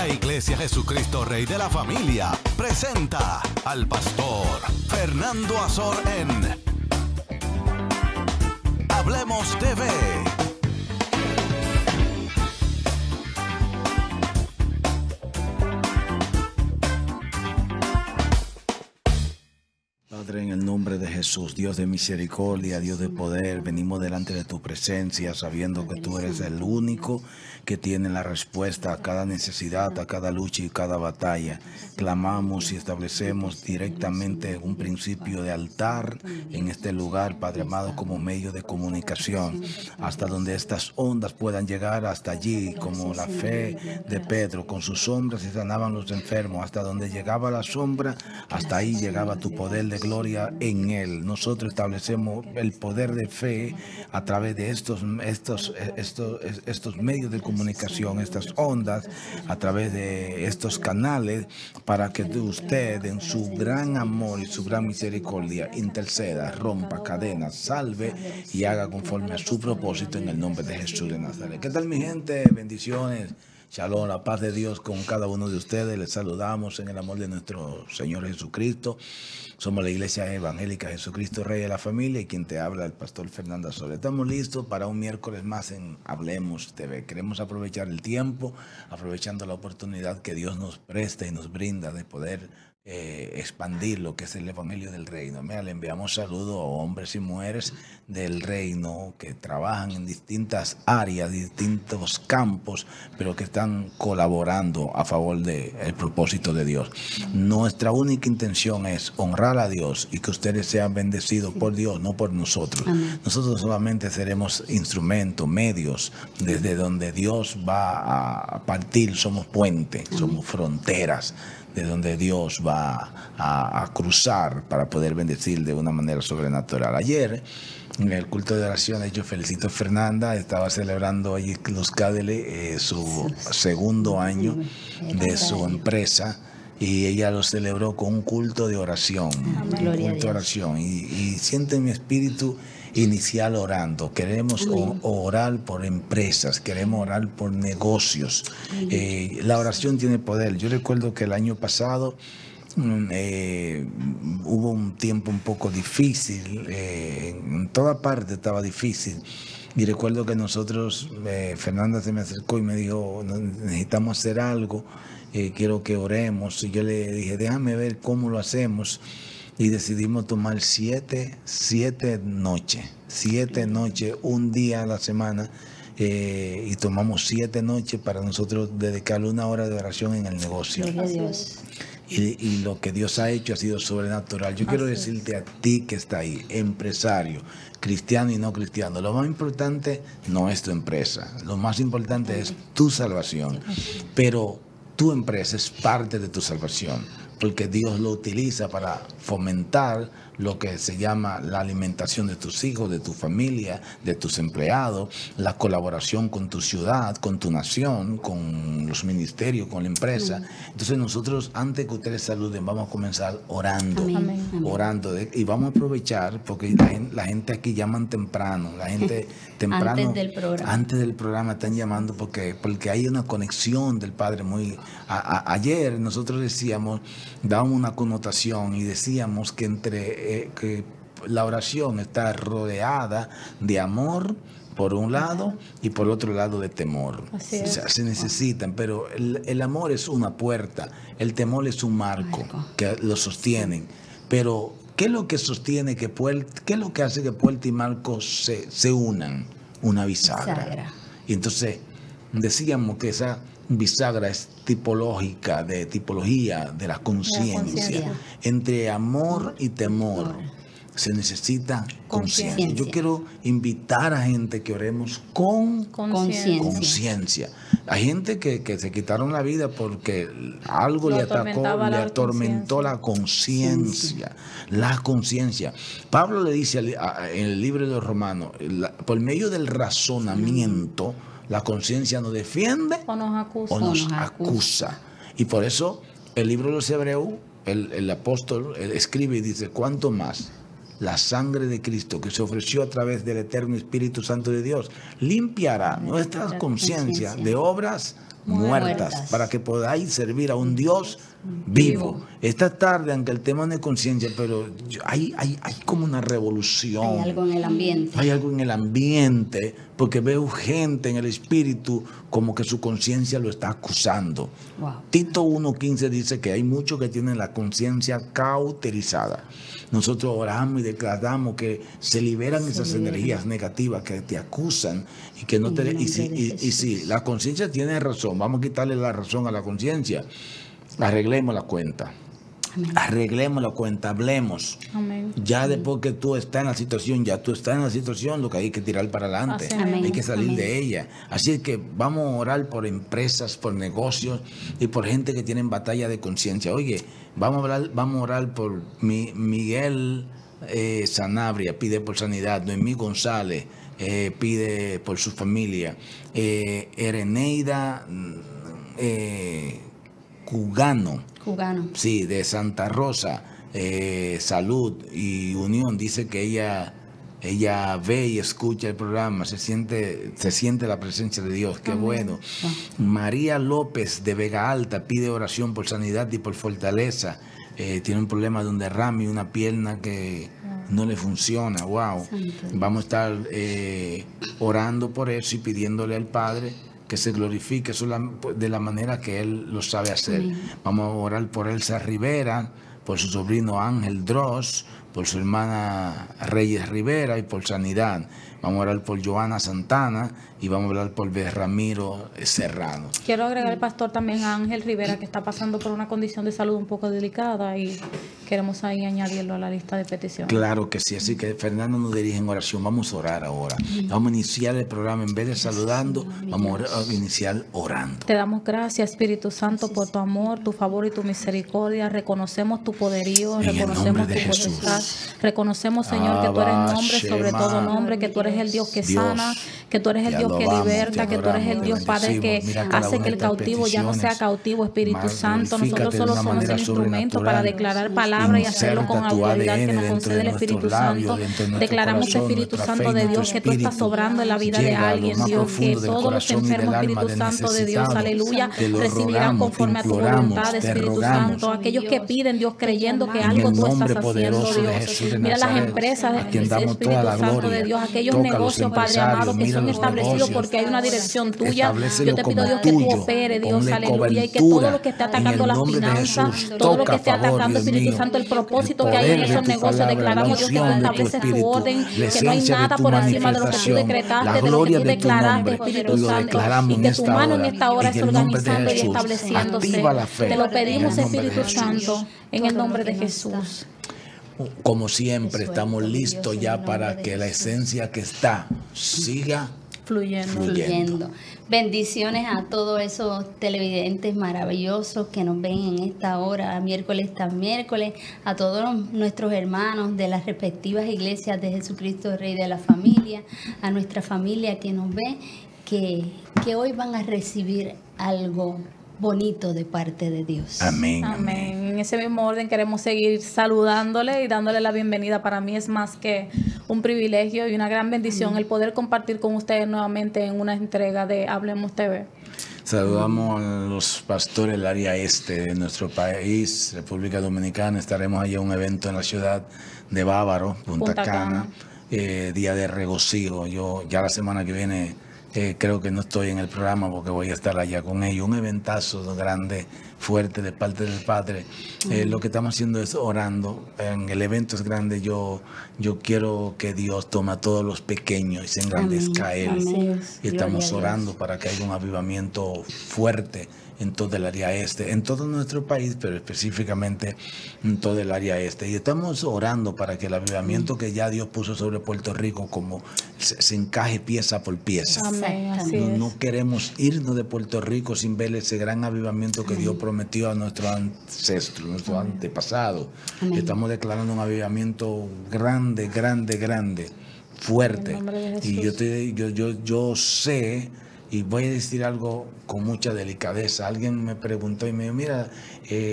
Iglesia Jesucristo Rey de la Familia presenta al pastor Fernando Azor en Hablemos TV. Padre, en el nombre de Jesús, Dios de misericordia, Dios de poder, venimos delante de tu presencia sabiendo que tú eres el único que tiene la respuesta a cada necesidad, a cada lucha y cada batalla. Clamamos y establecemos directamente un principio de altar en este lugar, Padre amado, como medio de comunicación, hasta donde estas ondas puedan llegar, hasta allí, como la fe de Pedro, con sus sombras y sanaban los enfermos, hasta donde llegaba la sombra, hasta ahí llegaba tu poder de gloria en él. Nosotros establecemos el poder de fe a través de estos medios de comunicación, estas ondas, a través de estos canales, para que usted en su gran amor y su gran misericordia interceda, rompa cadenas, salve y haga conforme a su propósito en el nombre de Jesús de Nazaret. ¿Qué tal, mi gente? Bendiciones. Shalom, la paz de Dios con cada uno de ustedes. Les saludamos en el amor de nuestro Señor Jesucristo. Somos la Iglesia Evangélica Jesucristo Rey de la Familia y quien te habla, el pastor Fernando Azor. Estamos listos para un miércoles más en Hablemos TV. Queremos aprovechar el tiempo, aprovechando la oportunidad que Dios nos presta y nos brinda de poder expandir lo que es el Evangelio del Reino. Mira, le enviamos saludos a hombres y mujeres del reino que trabajan en distintas áreas, distintos campos, pero que están colaborando a favor del propósito de Dios. Nuestra única intención es honrar a Dios y que ustedes sean bendecidos por Dios, no por nosotros. Amén. Nosotros solamente seremos instrumentos, medios, desde donde Dios va a partir. Somos puentes, somos fronteras, de donde Dios va a cruzar para poder bendecir de una manera sobrenatural. Ayer, en el culto de oraciones, yo felicito a Fernanda, estaba celebrando allí Los Cádeles, su segundo año de su empresa, y ella lo celebró con un culto de oración, y siente en mi espíritu inicial orando. Queremos orar por empresas, queremos orar por negocios. La oración tiene poder. Yo recuerdo que el año pasado hubo un tiempo un poco difícil, en toda parte estaba difícil. Y recuerdo que nosotros, Fernanda se me acercó y me dijo, necesitamos hacer algo, quiero que oremos. Y yo le dije, déjame ver cómo lo hacemos. Y decidimos tomar siete noches, un día a la semana, y tomamos 7 noches para nosotros dedicarle 1 hora de oración en el negocio. Gloria a Dios. Y lo que Dios ha hecho ha sido sobrenatural. Yo quiero decirte a ti que está ahí, empresario, cristiano y no cristiano, lo más importante no es tu empresa, lo más importante es tu salvación, pero tu empresa es parte de tu salvación, porque Dios lo utiliza para fomentar lo que se llama la alimentación de tus hijos, de tu familia, de tus empleados, la colaboración con tu ciudad, con tu nación, con los ministerios, con la empresa. Entonces nosotros, antes que ustedes saluden, vamos a comenzar orando. Amén. Orando. Y vamos a aprovechar, porque la gente aquí llaman temprano, la gente temprano, antes del programa están llamando porque hay una conexión del Padre muy... Ayer nosotros dábamos una connotación y decíamos que que la oración está rodeada de amor por un lado y por otro lado de temor. O sea, se necesitan, pero el amor es una puerta, el temor es un marco que lo sostienen. Pero ¿qué es lo que sostiene qué es lo que hace que puerta y marco se unan? Una bisagra. Y entonces decíamos que esa bisagra es tipología de la conciencia. Entre amor y temor se necesita conciencia. Yo quiero invitar a gente que oremos con conciencia. Hay gente que se quitaron la vida porque algo le atormentó la conciencia. La conciencia. Pablo le dice en el libro de los Romanos, por medio del razonamiento, la conciencia nos defiende o nos acusa. Y por eso el libro de los Hebreos, el apóstol escribe y dice, ¿cuánto más? La sangre de Cristo que se ofreció a través del eterno Espíritu Santo de Dios limpiará nuestra conciencia de obras muertas, para que podáis servir a un Dios vivo. Esta tarde, aunque el tema no es conciencia, pero hay como una revolución. Hay algo en el ambiente. Hay algo en el ambiente, porque veo gente en el espíritu como que su conciencia lo está acusando. Wow. Tito 1:15 dice que hay muchos que tienen la conciencia cauterizada. Nosotros oramos y declaramos que se liberan esas energías negativas que te acusan y que no te... Y si la conciencia tiene razón, vamos a quitarle la razón a la conciencia. Arreglemos la cuenta. Amén. Arreglemos la cuenta, hablemos. Amén. Ya después que tú estás en la situación, lo que hay que tirar para adelante. Amén. Hay que salir Amén. de ella. Así que vamos a orar por empresas, por negocios y por gente que tienen batalla de conciencia. Oye, vamos a orar por Miguel Sanabria, pide por sanidad. Noemí González pide por su familia. Ereneida Cugano, sí, de Santa Rosa, Salud y Unión, dice que ella ve y escucha el programa, se siente la presencia de Dios, qué bueno. María López de Vega Alta pide oración por sanidad y por fortaleza, tiene un problema de un derrame y una pierna que no le funciona, wow. Vamos a estar orando por eso y pidiéndole al Padre que se glorifique de la manera que Él lo sabe hacer. Vamos a orar por Elsa Rivera, por su sobrino Ángel Dross, por su hermana Reyes Rivera y por sanidad. Vamos a orar por Joana Santana y vamos a orar por Ramiro Serrano. Quiero agregar al pastor también a Ángel Rivera, que está pasando por una condición de salud un poco delicada y queremos ahí añadirlo a la lista de peticiones. Claro que sí, así que Fernando nos dirige en oración. Vamos a orar ahora. Vamos a iniciar el programa, en vez de saludando, vamos a iniciar orando. Te damos gracias, Espíritu Santo, por tu amor, tu favor y tu misericordia. Reconocemos tu poderío, reconocemos tu potestad. Reconocemos, Señor, que tú eres nombre sobre todo nombre, que tú eres el Dios que sana, que tú eres el Dios que liberta, que tú eres el Dios, Padre, que hace que el cautivo ya no sea cautivo, Espíritu Santo. Nosotros solo somos el instrumento para declarar palabra y hacerlo con autoridad que nos concede el Espíritu Santo. Declaramos, Espíritu Santo de Dios, que tú estás sobrando en la vida de alguien, Dios, que todos los enfermos, Espíritu Santo de Dios, aleluya, recibirán conforme a tu voluntad, Espíritu Santo. Aquellos que piden, Dios, creyendo que algo tú estás haciendo, Dios. Mira las empresas, Espíritu Santo de Dios, aquellos negocios, Padre amado, que son establecidos porque hay una dirección tuya. Yo te pido, Dios, que tú opere, Dios, aleluya, y que todo lo que esté atacando las finanzas, todo lo que esté atacando, Espíritu Santo, el propósito que hay en esos negocios, declaramos, Dios, que tú estableces tu orden, que no hay nada por encima de lo que tú decretaste, de lo que tú declaraste, Espíritu Santo, y que tu mano en esta hora es organizando y estableciéndose. Te lo pedimos, Espíritu Santo, en el nombre de Jesús. Como siempre, estamos listos ya para que la esencia que está siga fluyendo. Bendiciones a todos esos televidentes maravillosos que nos ven en esta hora, miércoles tras miércoles, a todos nuestros hermanos de las respectivas iglesias de Jesucristo, Rey de la familia, a nuestra familia que nos ve, que hoy van a recibir algo bonito de parte de Dios. Amén. Amén. En ese mismo orden queremos seguir saludándole y dándole la bienvenida. Para mí es más que un privilegio y una gran bendición el poder compartir con ustedes nuevamente en una entrega de Hablemos TV. Saludamos a los pastores del área este de nuestro país, República Dominicana. Estaremos allá en un evento en la ciudad de Bávaro, Punta Cana, día de regocijo. Yo ya la semana que viene creo que no estoy en el programa porque voy a estar allá con ellos. Un eventazo grande, fuerte de parte del Padre. Lo que estamos haciendo es orando. En el evento es grande. Yo quiero que Dios tome a todos los pequeños y se engrandezca a Él. Amén. Y estamos orando para que haya un avivamiento fuerte en todo el área este, en todo nuestro país, pero específicamente en todo el área este. Y estamos orando para que el avivamiento que ya Dios puso sobre Puerto Rico como se encaje pieza por pieza. Amén, así es. No queremos irnos de Puerto Rico sin ver ese gran avivamiento que Dios prometió a nuestros ancestros, nuestros antepasados. Estamos declarando un avivamiento grande, fuerte. Y yo sé y voy a decir algo con mucha delicadeza. Alguien me preguntó y me dijo, mira,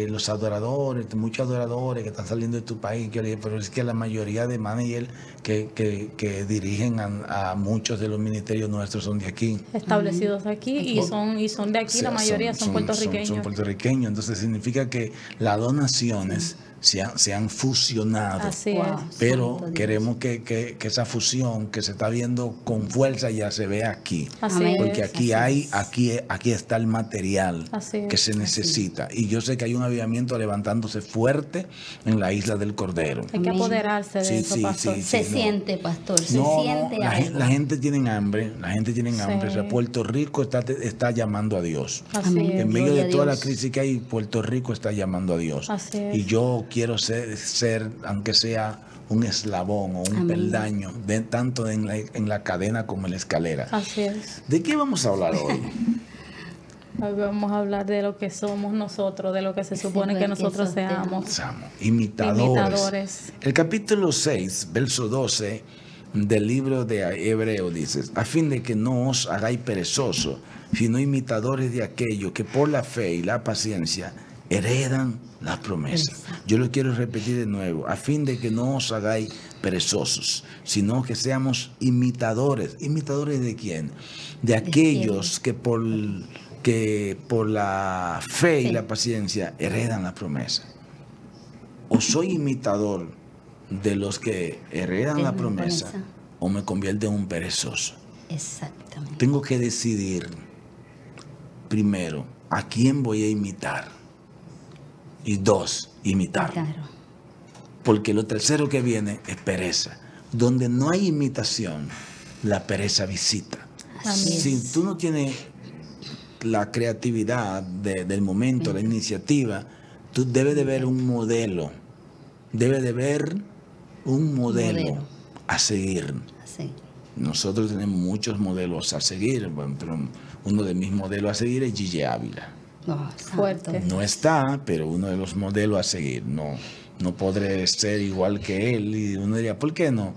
los adoradores, muchos adoradores que están saliendo de tu país, que yo le dije, pero es que la mayoría de managers que dirigen a muchos de los ministerios nuestros son de aquí. Establecidos aquí y son de aquí, la mayoría son puertorriqueños. Son puertorriqueños, entonces significa que las dos naciones se han fusionado. Así es. Pero queremos que esa fusión que se está viendo con fuerza ya se vea aquí. Así porque es. aquí está el material que se necesita. Y yo sé que hay un avivamiento levantándose fuerte en la isla del Cordero. Hay que apoderarse de eso, pastor. Se siente, pastor, se siente algo. La gente tiene hambre, O sea, Puerto Rico está llamando a Dios. Así es. En medio de toda la crisis que hay, Puerto Rico está llamando a Dios. Así es. Y yo quiero ser, aunque sea un eslabón o un peldaño, tanto en la cadena como en la escalera. Así es. ¿De qué vamos a hablar hoy? Hoy vamos a hablar de lo que somos nosotros, de lo que se supone que nosotros seamos. Imitadores. El capítulo 6, verso 12 del libro de Hebreo dice, a fin de que no os hagáis perezosos, sino imitadores de aquellos que por la fe y la paciencia heredan las promesas. Yo lo quiero repetir de nuevo, a fin de que no os hagáis perezosos, sino que seamos imitadores. ¿Imitadores de quién? De aquellos que por la fe y la paciencia heredan la promesa. O soy imitador de los que heredan la promesa, o me convierto en un perezoso. Exactamente. Tengo que decidir primero a quién voy a imitar. Y dos, imitar. Claro. Porque lo tercero que viene es pereza. Donde no hay imitación, la pereza visita. Si tú no tienes la creatividad del momento, la iniciativa, tú debes de ver un modelo. Debes de ver un modelo a seguir. Sí. Nosotros tenemos muchos modelos a seguir, pero uno de mis modelos a seguir es Gigi Ávila. Fuerte. No está, pero uno de los modelos a seguir. No podré ser igual que él. Y uno diría, ¿por qué no?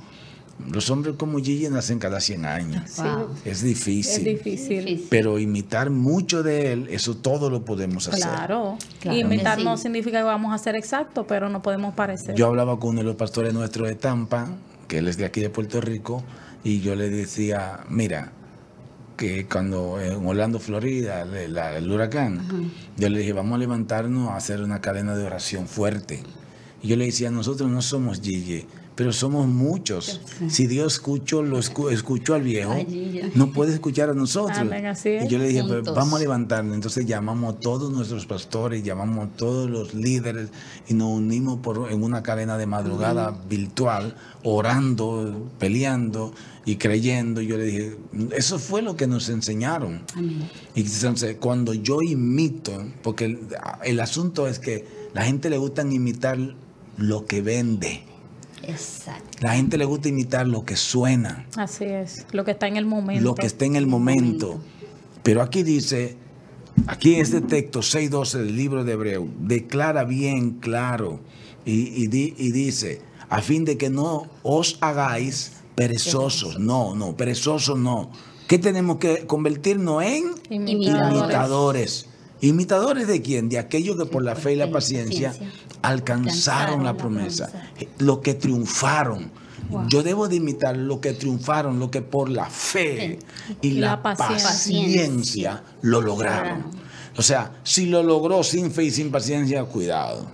Los hombres como Gigi nacen cada 100 años. Wow. Es difícil. Es difícil. Pero imitar mucho de él, eso todo lo podemos hacer. Claro. Claro. Imitar no significa que vamos a ser exactos, pero no podemos parecer. Yo hablaba con uno de los pastores nuestros de Tampa, que él es de aquí de Puerto Rico, y yo le decía, mira, que cuando en Orlando, Florida, el huracán, yo le dije, vamos a levantarnos a hacer una cadena de oración fuerte. Y yo le decía, nosotros no somos Gigi, pero somos muchos. Si Dios escuchó al viejo, no puede escuchar a nosotros. Amén, así es. Y yo le dije, pues, vamos a levantarnos. Entonces llamamos a todos nuestros pastores, llamamos a todos los líderes y nos unimos en una cadena de madrugada virtual, orando, peleando y creyendo. Y yo le dije, eso fue lo que nos enseñaron. Amén. Y entonces, cuando yo imito, porque el asunto es que la gente le gusta imitar lo que vende. Exacto. La gente le gusta imitar lo que suena. Así es, lo que está en el momento. Lo que está en el momento. Pero aquí dice, aquí en este texto 6:12 del libro de Hebreo, declara bien claro y dice, a fin de que no os hagáis perezosos. No, perezosos no. ¿Qué tenemos que convertirnos en? Imitadores. ¿Imitadores de quién? De aquellos que por la fe y la paciencia alcanzaron la promesa. Los que triunfaron. Wow. Yo debo de imitar los que triunfaron, los que por la fe y la paciencia lo lograron. O sea, si lo logró sin fe y sin paciencia, cuidado.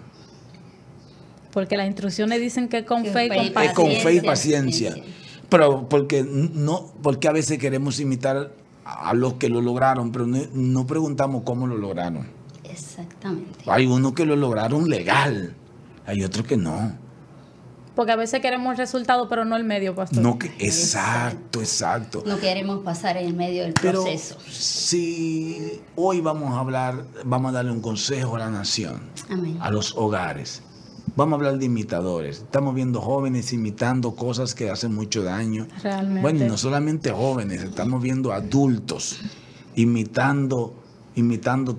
Porque las instrucciones dicen que con fe y con paciencia. Con fe y paciencia. Pero porque a veces queremos imitar a los que lo lograron, pero no preguntamos cómo lo lograron. Exactamente. Hay unos que lo lograron legal, hay otros que no. Porque a veces queremos el resultado, pero no el medio, pastor. No, exacto. No queremos pasar en el medio del proceso. Pero si hoy vamos a darle un consejo a la nación, amén, a los hogares. Vamos a hablar de imitadores. Estamos viendo jóvenes imitando cosas que hacen mucho daño. Realmente. Bueno, y no solamente jóvenes, estamos viendo adultos imitando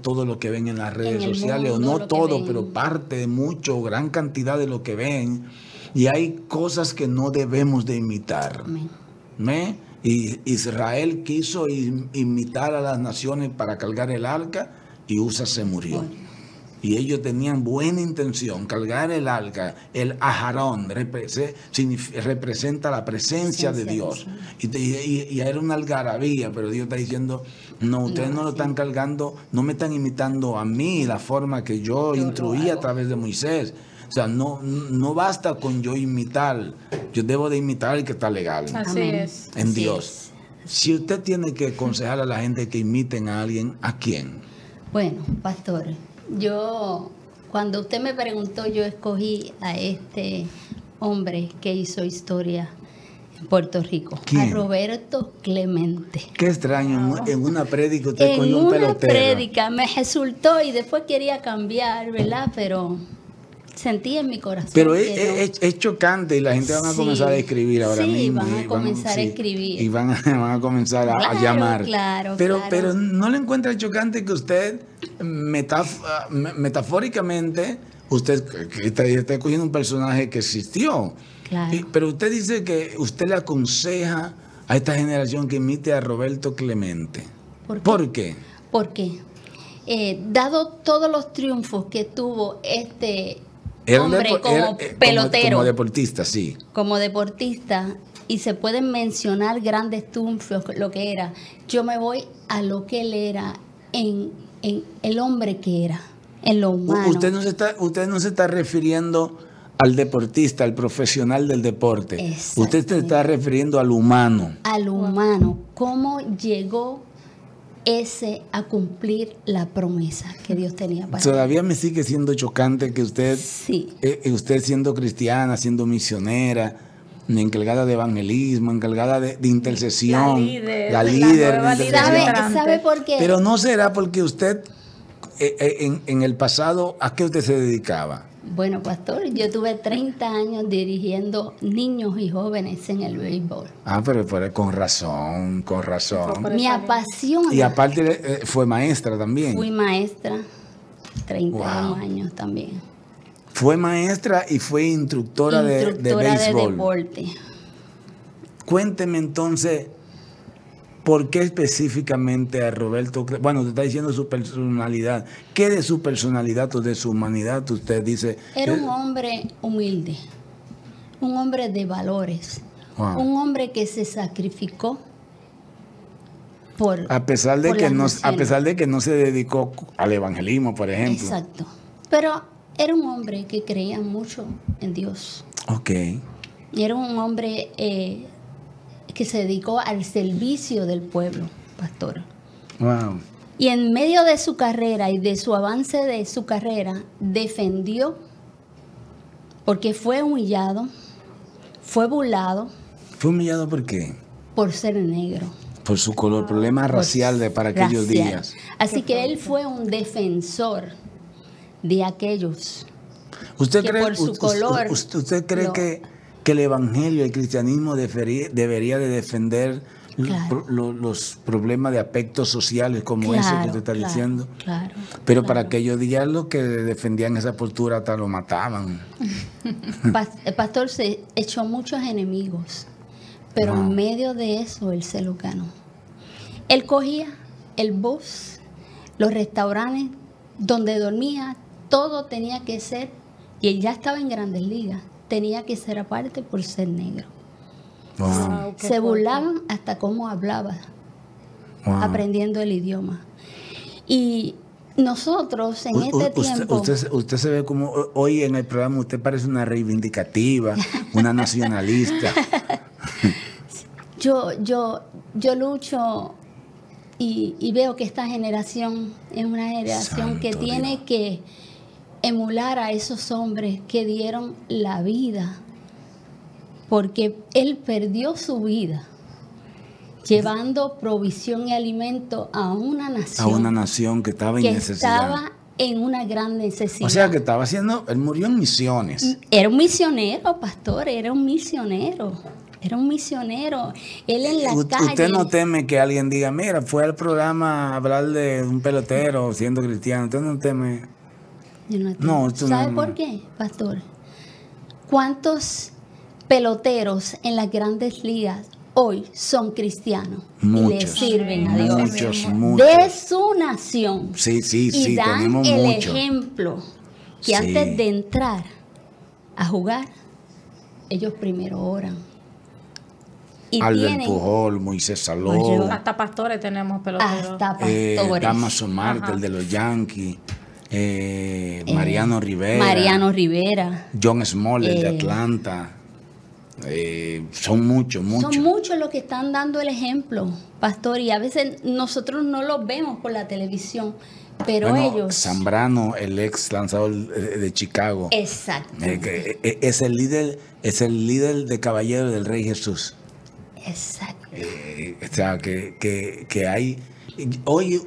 todo lo que ven en las redes sociales, o no todo, pero parte de mucho, gran cantidad de lo que ven. Y hay cosas que no debemos de imitar. Amén. Y Israel quiso imitar a las naciones para cargar el arca y Usa se murió. Y ellos tenían buena intención. Cargar el arca, el Aharón, representa la presencia de Dios. Y era una algarabía, pero Dios está diciendo, no, ustedes no lo están cargando, no me están imitando a mí, la forma que yo instruí a través de Moisés. O sea, no basta con yo imitar, yo debo de imitar al que está legal. Así es. En Dios. Si usted tiene que aconsejar a la gente que imiten a alguien, ¿a quién? Bueno, pastor, cuando usted me preguntó, yo escogí a este hombre que hizo historia en Puerto Rico. ¿Quién? A Roberto Clemente. Qué extraño, en una prédica usted cogió un pelotero. En una prédica me resultó y después quería cambiar, ¿verdad? Pero sentí en mi corazón. Pero es chocante y la gente van a comenzar a escribir ahora mismo. Sí, van a comenzar a escribir. Y van a comenzar a llamar. Claro. Pero ¿no le encuentra chocante que usted, metafóricamente, usted está cogiendo un personaje que existió? Claro. Pero usted dice que usted le aconseja a esta generación que imite a Roberto Clemente. ¿Por qué? Porque dado todos los triunfos que tuvo este hombre como pelotero, como deportista, sí. Como deportista, y se pueden mencionar grandes triunfos, lo que era. Yo me voy a lo que él era, en el hombre que era, en lo humano. Usted no se está refiriendo al deportista, al profesional del deporte. Usted se está refiriendo al humano. Al humano. ¿Cómo llegó a cumplir la promesa que Dios tenía para él? Todavía me sigue siendo chocante que usted, usted siendo cristiana, siendo misionera, encargada de evangelismo, encargada de intercesión, la líder de intercesión. ¿Sabe por qué? Pero no será porque usted en el pasado, ¿a qué usted se dedicaba? Bueno, pastor, yo tuve 30 años dirigiendo niños y jóvenes en el béisbol. Pero con razón. Me apasiona. Y aparte fue maestra también. Fui maestra, 31 años también. Fue maestra y fue instructora de béisbol. De deporte. Cuénteme entonces, ¿por qué específicamente a Roberto? Bueno, te está diciendo su personalidad. ¿Qué de su personalidad o de su humanidad usted dice? Era un hombre humilde, un hombre de valores, un hombre que se sacrificó por a pesar de que no se dedicó al evangelismo, por ejemplo. Exacto. Pero era un hombre que creía mucho en Dios. Ok. Era un hombre que se dedicó al servicio del pueblo, pastor. Wow. Y en medio de su carrera y de su avance de su carrera, defendió, porque fue humillado, fue burlado. ¿Fue humillado por qué? Por ser negro. Por su color, problema racial para aquellos días. Así que él fue un defensor de aquellos. ¿Usted que cree, por su color? ¿Usted cree que el evangelio, el cristianismo debería de defender los problemas de aspectos sociales como ese que usted está diciendo? Claro. Pero para aquellos días los que defendían esa postura hasta lo mataban. El pastor se echó muchos enemigos, pero en medio de eso él se lo ganó. Él cogía el bus, los restaurantes donde dormía, todo tenía que ser, y él ya estaba en Grandes Ligas, tenía que ser aparte por ser negro. Wow. Se burlaban hasta cómo hablaba, aprendiendo el idioma. Y nosotros en este tiempo... Usted se ve como hoy en el programa, usted parece una reivindicativa, una nacionalista. Yo lucho y veo que esta generación es una generación Santo que tiene Dios. que emular a esos hombres que dieron la vida, porque él perdió su vida llevando provisión y alimento a una nación, que estaba en necesidad. Estaba en una gran necesidad. O sea, que estaba haciendo, él murió en misiones. Era un misionero, pastor, era un misionero. Era un misionero. Él en la calle. ¿Usted no teme que alguien diga, mira, fue al programa a hablar de un pelotero siendo cristiano? ¿Usted no teme? Yo no temo. ¿Sabe por qué, pastor? ¿Cuántos peloteros en las Grandes Ligas hoy son cristianos y le Muchos, sirven a Dios muchos. de su nación. Sí, Y dan tenemos el mucho. ejemplo que Sí. antes de entrar a jugar, ellos primero oran. Y Albert tienen Pujol, Moisés Saló, Oye, Hasta pastores tenemos peloteros. hasta pastores. Damaso Marte, el de los Yankees, Mariano Rivera, Mariano Rivera. John Smollett de Atlanta. Son muchos. Son muchos los que están dando el ejemplo, pastor, y a veces nosotros no los vemos por la televisión, pero Bueno, ellos... Zambrano, el ex lanzador de Chicago, Exacto. es el líder de Caballero del Rey Jesús. Exacto. O sea, que hay... Hoy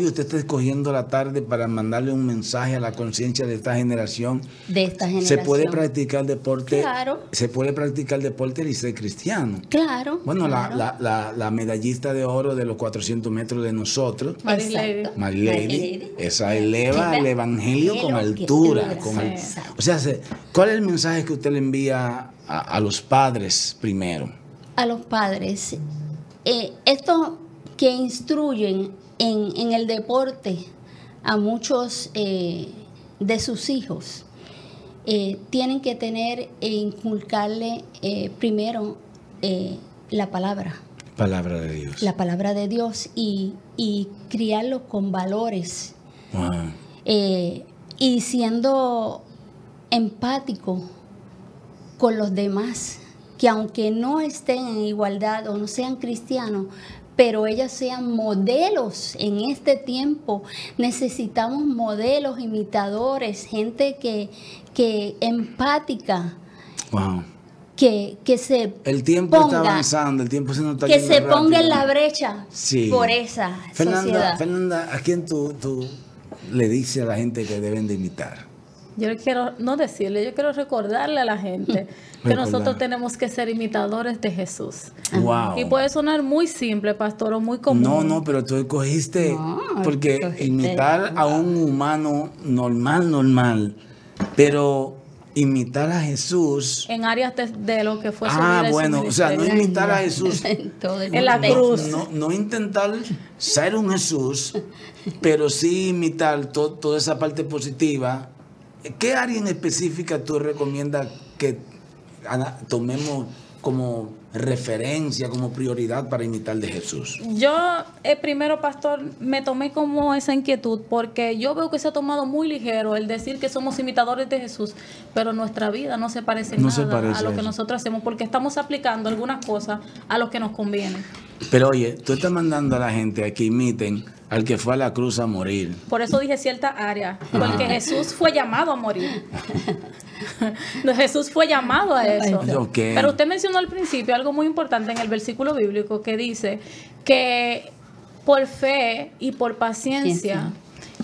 usted está escogiendo la tarde para mandarle un mensaje a la conciencia de esta generación. De esta Se generación. puede practicar deporte. Claro. Se puede practicar deporte y ser cristiano. Claro. Bueno, claro. la medallista de oro de los 400 metros de nosotros, Exacto. Mary Lady, esa eleva el evangelio con Que altura. dura, Con exacto. o sea, ¿cuál es el mensaje que usted le envía a los padres primero? A los padres, estos que instruyen en el deporte a muchos de sus hijos, tienen que tener e inculcarle primero la palabra. Palabra de Dios. La palabra de Dios y criarlos con valores. Wow. Y siendo empático con los demás, que aunque no estén en igualdad o no sean cristianos, pero ellos sean modelos en este tiempo. Necesitamos modelos, imitadores, gente que empática, Wow. que se El tiempo ponga, está avanzando, el tiempo se nos está que yendo se ponga en rápido. la brecha Sí. por esa sociedad. Fernanda, ¿a quién tú le dices a la gente que deben de imitar? Yo quiero, no decirle, yo quiero recordarle a la gente que nosotros tenemos que ser imitadores de Jesús. Wow. Y puede sonar muy simple, pastor, o muy común. No, pero tú escogiste, No, porque escogiste. imitar a un humano normal, pero imitar a Jesús. En áreas de lo que fue su vida y su Bueno, o sea, no ministerio. imitar a Jesús. En todo el En la mundo. cruz. No intentar ser un Jesús, pero sí imitar toda esa parte positiva. ¿Qué área en específica tú recomiendas que tomemos como referencia, como prioridad para imitar de Jesús? Yo, primero, pastor, me tomé como esa inquietud porque yo veo que se ha tomado muy ligero el decir que somos imitadores de Jesús, pero nuestra vida no se parece en No se nada parece a lo a que eso. nosotros hacemos porque estamos aplicando algunas cosas a lo que nos conviene. Pero oye, tú estás mandando a la gente a que imiten al que fue a la cruz a morir. Por eso dije cierta área, porque Jesús fue llamado a morir. No, Jesús fue llamado a eso. Ok. Pero usted mencionó al principio algo muy importante en el versículo bíblico que dice que por fe y por paciencia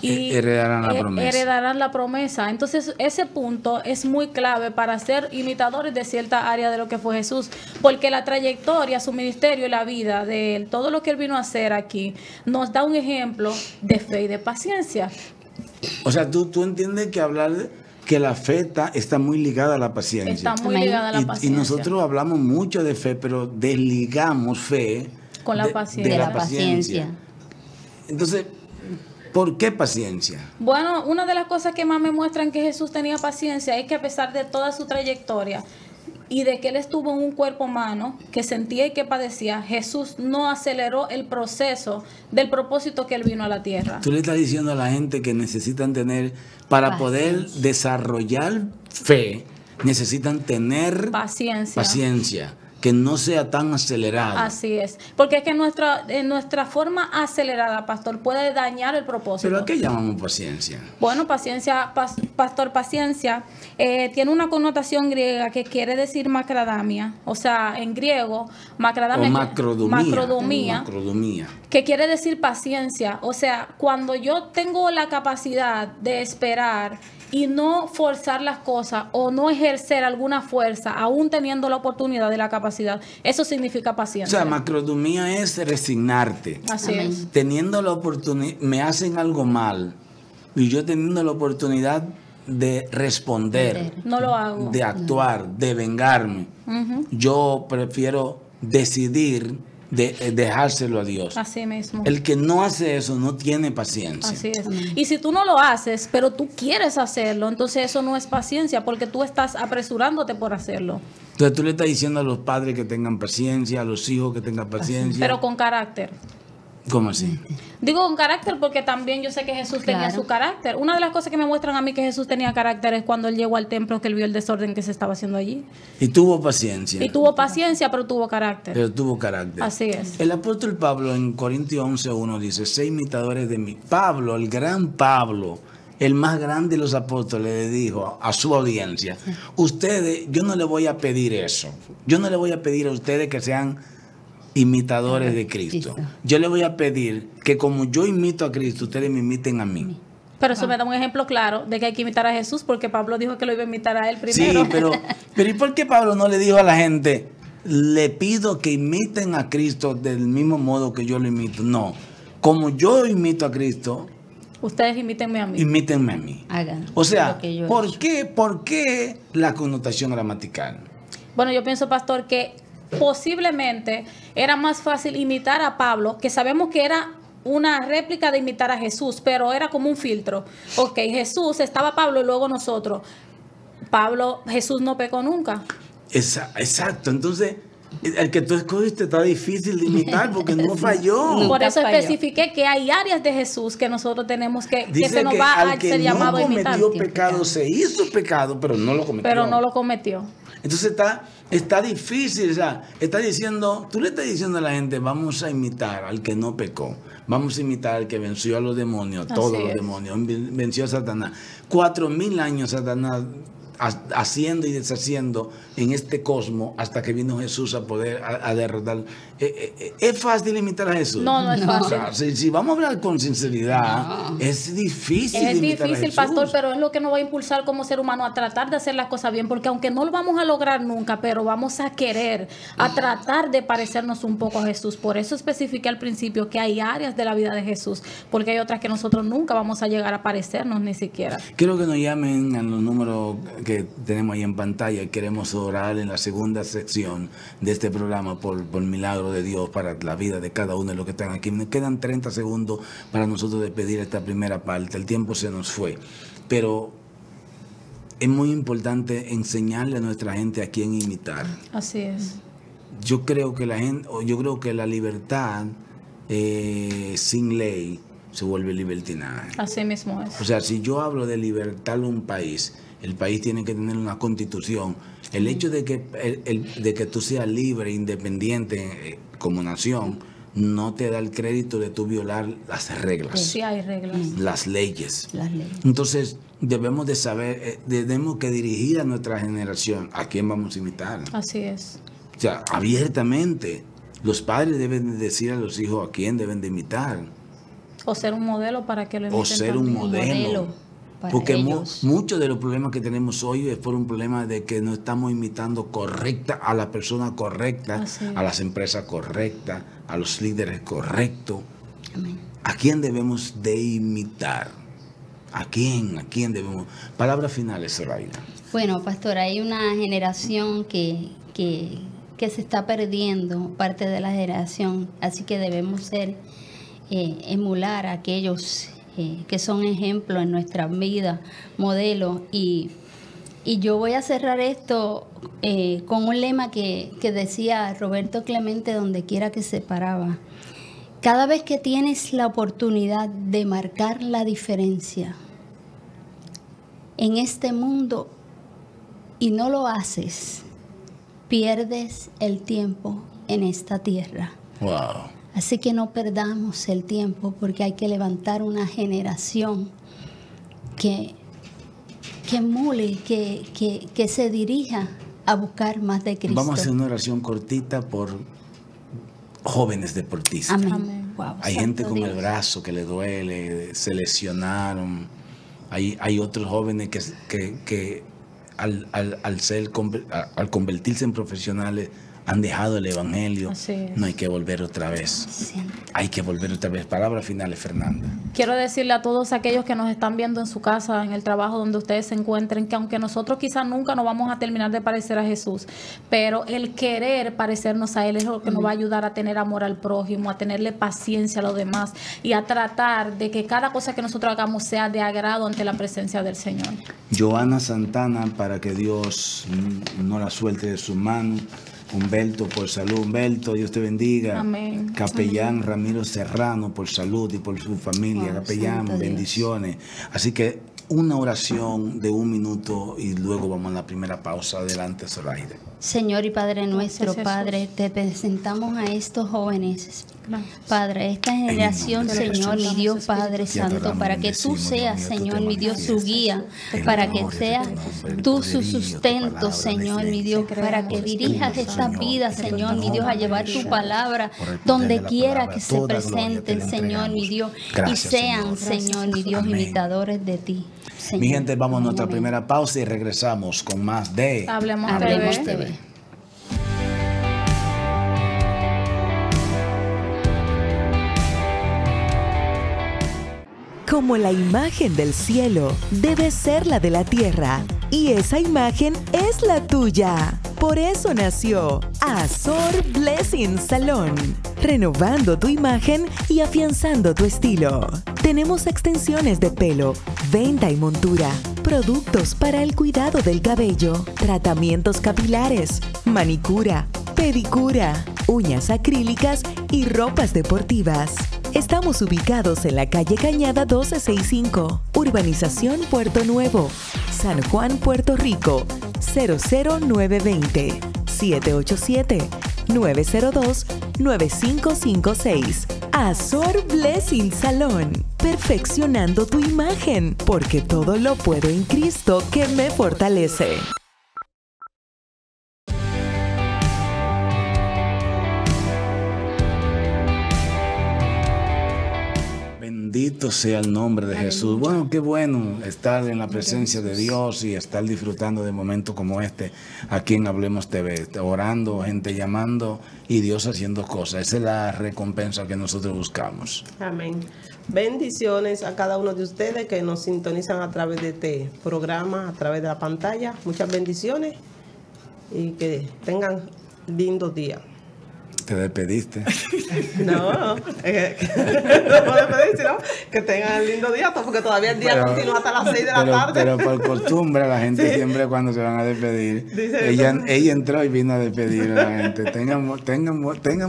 heredarán la promesa. heredarán la promesa. Entonces ese punto es muy clave para ser imitadores de cierta área de lo que fue Jesús, porque la trayectoria, su ministerio y la vida de él, todo lo que él vino a hacer aquí, nos da un ejemplo de fe y de paciencia. O sea, tú entiendes que hablar que la fe está muy ligada a la paciencia. Está muy Amén. ligada a la Y paciencia. nosotros hablamos mucho de fe, pero desligamos fe Con la paciencia. De la paciencia. Entonces, ¿por qué paciencia? Bueno, una de las cosas que más me muestran que Jesús tenía paciencia es que a pesar de toda su trayectoria y de que él estuvo en un cuerpo humano que sentía y que padecía, Jesús no aceleró el proceso del propósito que él vino a la tierra. Tú le estás diciendo a la gente que necesitan tener, para poder desarrollar fe, necesitan tener paciencia, que no sea tan acelerada. Así es, porque es que nuestra forma acelerada, pastor, puede dañar el propósito. ¿Pero a qué llamamos paciencia? Bueno, paciencia, pastor, paciencia tiene una connotación griega que quiere decir macradamia, o sea, en griego, macradamia, O macrodomía. que quiere decir paciencia, o sea, cuando yo tengo la capacidad de esperar y no forzar las cosas o no ejercer alguna fuerza, aún teniendo la oportunidad de la capacidad, eso significa O paciencia. sea, macrodomía es resignarte. Así Amén. es. Teniendo la oportunidad, me hacen algo mal, y yo teniendo la oportunidad de responder, No lo hago. de actuar, de vengarme, Ujú. yo prefiero decidir dejárselo a Dios. Así mismo. El que no hace eso no tiene paciencia. Así es. Y si tú no lo haces, pero tú quieres hacerlo, entonces eso no es paciencia, porque tú estás apresurándote por hacerlo. Entonces tú le estás diciendo a los padres que tengan paciencia, a los hijos que tengan paciencia. Pero con carácter. ¿Cómo así? Digo con carácter porque también yo sé que Jesús tenía su carácter. Una de las cosas que me muestran a mí que Jesús tenía carácter es cuando él llegó al templo, que él vio el desorden que se estaba haciendo allí. Y tuvo paciencia. Y tuvo paciencia, pero tuvo carácter. Pero tuvo carácter. Así es. El apóstol Pablo en Corintios 11:1 dice, sé imitadores de mí. Pablo, el gran Pablo, el más grande de los apóstoles, le dijo a su audiencia, ustedes, yo no le voy a pedir eso. Yo no le voy a pedir a ustedes que sean imitadores de Cristo. Yo le voy a pedir que como yo imito a Cristo, ustedes me imiten a mí. Pero eso me da un ejemplo claro de que hay que imitar a Jesús, porque Pablo dijo que lo iba a imitar a él primero. Sí, pero ¿y por qué Pablo no le dijo a la gente, le pido que imiten a Cristo del mismo modo que yo lo imito? No, como yo imito a Cristo, ustedes imítenme a mí. Imítenme a mí. Hagan o sea, lo ¿por qué la connotación gramatical? Bueno, yo pienso, pastor, que posiblemente era más fácil imitar a Pablo, que sabemos que era una réplica de imitar a Jesús, pero era como un filtro. Ok, Jesús, estaba Pablo y luego nosotros. Jesús no pecó nunca. Exacto, entonces el que tú escogiste está difícil de imitar porque no falló. Por eso especifiqué que hay áreas de Jesús que nosotros tenemos que se nos va a ser llamado a imitar. El que no cometió pecado se hizo pecado, pero no lo cometió. Entonces está difícil, o sea, tú le estás diciendo a la gente, vamos a imitar al que no pecó, vamos a imitar al que venció a los demonios, todos los demonios, venció a Satanás. 4,000 años Satanás haciendo y deshaciendo en este cosmos hasta que vino Jesús a poder a derrotar. ¿Es fácil imitar a Jesús? No es fácil. O sea, si vamos a hablar con sinceridad, es difícil imitar a Jesús. Pastor, pero es lo que nos va a impulsar como ser humano a tratar de hacer las cosas bien, porque aunque no lo vamos a lograr nunca, pero vamos a querer, a tratar de parecernos un poco a Jesús. Por eso especifiqué al principio que hay áreas de la vida de Jesús, porque hay otras que nosotros nunca vamos a llegar a parecernos ni siquiera. Quiero que nos llamen a los números que tenemos ahí en pantalla. Queremos orar en la segunda sección de este programa por milagro de Dios para la vida de cada uno de los que están aquí. Me quedan 30 segundos para nosotros despedir esta primera parte. El tiempo se nos fue, pero es muy importante enseñarle a nuestra gente a quién imitar. Así es. Yo creo que la libertad sin ley se vuelve libertinaje. Así mismo es. O sea, si yo hablo de libertad en un país, el país tiene que tener una constitución. El hecho de que tú seas libre, independiente como nación, no te da el crédito de tú violar las reglas. Sí hay reglas. Las leyes. Entonces, debemos de saber, tenemos que dirigir a nuestra generación a quién vamos a imitar. Así es. O sea, abiertamente, los padres deben de decir a los hijos a quién deben de imitar. O ser un modelo para que lo imiten. O ser un modelo. Porque muchos de los problemas que tenemos hoy es por un problema de que no estamos imitando a la persona correcta, a las empresas correctas, a los líderes correctos. Amén. ¿A quién debemos de imitar? ¿A quién debemos? Palabras finales, Zoraida. Bueno, pastor, hay una generación que se está perdiendo, parte de la generación, así que debemos emular a aquellos que son ejemplos en nuestra vida, modelos. Y yo voy a cerrar esto con un lema que decía Roberto Clemente donde quiera que se paraba. Cada vez que tienes la oportunidad de marcar la diferencia en este mundo y no lo haces, pierdes el tiempo en esta tierra. Wow. Así que no perdamos el tiempo porque hay que levantar una generación que emule, que se dirija a buscar más de Cristo. Vamos a hacer una oración cortita por jóvenes deportistas. Amén. Wow, hay gente con el brazo que le duele, se lesionaron. Hay otros jóvenes que al convertirse en profesionales han dejado el evangelio, no hay que volver otra vez. Sí. Hay que volver otra vez. Palabras finales, Fernanda. Quiero decirle a todos aquellos que nos están viendo en su casa, en el trabajo donde ustedes se encuentren, que aunque nosotros quizás nunca nos vamos a terminar de parecer a Jesús, pero el querer parecernos a Él es lo que nos va a ayudar a tener amor al prójimo, a tenerle paciencia a los demás y a tratar de que cada cosa que nosotros hagamos sea de agrado ante la presencia del Señor. Joana Santana, para que Dios no la suelte de su mano. Humberto, por salud. Humberto, Dios te bendiga. Amén. Capellán Amén. Ramiro Serrano, por salud y por su familia. Capellán, bendiciones. Así que una oración de 1 minuto y luego vamos a la primera pausa. Adelante, Zoraida. Señor y Padre nuestro, Gracias, Padre, te presentamos a estos jóvenes. Gracias. Padre, esta generación, Señor, mi Dios Padre Te Santo, adoramos, para que tú bendecimos, seas, Dios mío, tú Señor, te mi Dios, su guía, manifiestas. para El que amor de seas tu nombre, el tú su poderío, tu sustento, palabra, Señor, mi desde Dios, que para que creamos, dirijas Espíritu esta Señor, vida, que te Señor, mi Dios, a perdone, llevar tu bendición, palabra por el poder donde de la quiera palabra, que se toda gloria te presenten, la Señor, mi entregamos. Dios, Gracias, y sean, Señor. Señor, mi Dios, Amén. imitadores de ti. Señor. Mi gente, vamos a nuestra Amén. primera pausa y regresamos con más de Hablemos Hablemos TV. TV. Como la imagen del cielo debe ser la de la tierra, y esa imagen es la tuya. Por eso nació Azor Blessing Salón, renovando tu imagen y afianzando tu estilo. Tenemos extensiones de pelo, venta y montura, productos para el cuidado del cabello, tratamientos capilares, manicura, pedicura, uñas acrílicas y ropas deportivas. Estamos ubicados en la calle Cañada 1265, Urbanización Puerto Nuevo, San Juan, Puerto Rico, 00920 787-902-9556. Azor Blessing Salón, perfeccionando tu imagen, porque todo lo puedo en Cristo que me fortalece. Bendito sea el nombre de Jesús. Bueno, qué bueno estar en la presencia de Dios y estar disfrutando de momentos como este aquí en Hablemos TV, orando, gente llamando y Dios haciendo cosas. Esa es la recompensa que nosotros buscamos. Amén. Bendiciones a cada uno de ustedes que nos sintonizan a través de este programa, a través de la pantalla. Muchas bendiciones y que tengan lindos días. ¿Te despediste? No, no puedo pedir, sino que tengan lindo día, porque todavía el día continúa hasta las 6 de la tarde. Pero por costumbre, la gente siempre cuando se van a despedir, ella entró y vino a despedir a la gente. Tengan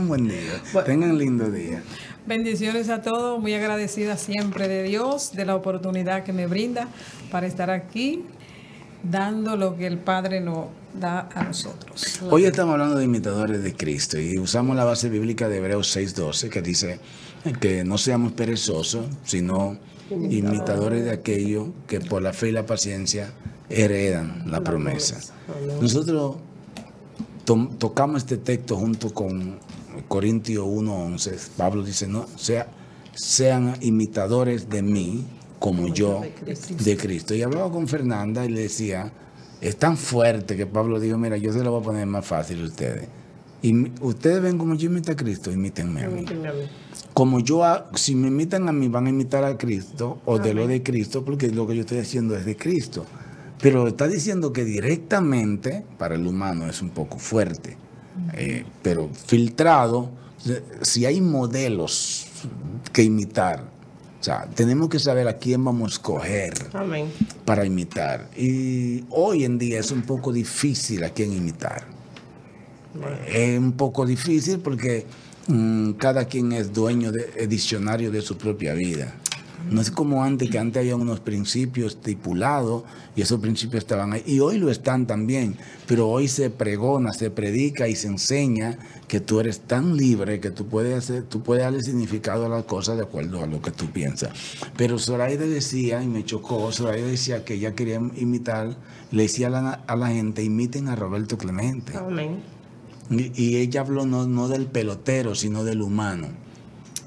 buen día, tengan lindo día. Bendiciones a todos, muy agradecida siempre de Dios, de la oportunidad que me brinda para estar aquí, dando lo que el Padre nos da a nosotros. Hoy estamos hablando de imitadores de Cristo y usamos la base bíblica de Hebreos 6:12 que dice que no seamos perezosos, sino imitadores de aquellos que por la fe y la paciencia heredan la promesa. Nosotros tocamos este texto junto con Corintios 1:11. Pablo dice, no, sean imitadores de mí como yo de Cristo. Y hablaba con Fernanda y le decía, es tan fuerte que Pablo dijo, mira, yo se lo voy a poner más fácil a ustedes. Y ustedes ven como yo imito a Cristo, imítenme a mí. Como yo, si me imitan a mí, van a imitar a Cristo o de lo de Cristo, porque lo que yo estoy haciendo es de Cristo. Pero está diciendo que directamente, para el humano es un poco fuerte, pero filtrado, si hay modelos que imitar, o sea, tenemos que saber a quién vamos a escoger para imitar. Y hoy en día es un poco difícil a quién imitar. Es un poco difícil porque cada quien es dueño de diccionario de su propia vida. No es como antes, que antes había unos principios estipulados y esos principios estaban ahí. Y hoy lo están también, pero hoy se pregona, se predica y se enseña que tú eres tan libre que tú puedes darle significado a las cosas de acuerdo a lo que tú piensas. Pero Zoraida decía, y me chocó, Zoraida decía que ella quería imitar, le decía a la gente, imiten a Roberto Clemente. Amén. Y ella habló no del pelotero, sino del humano.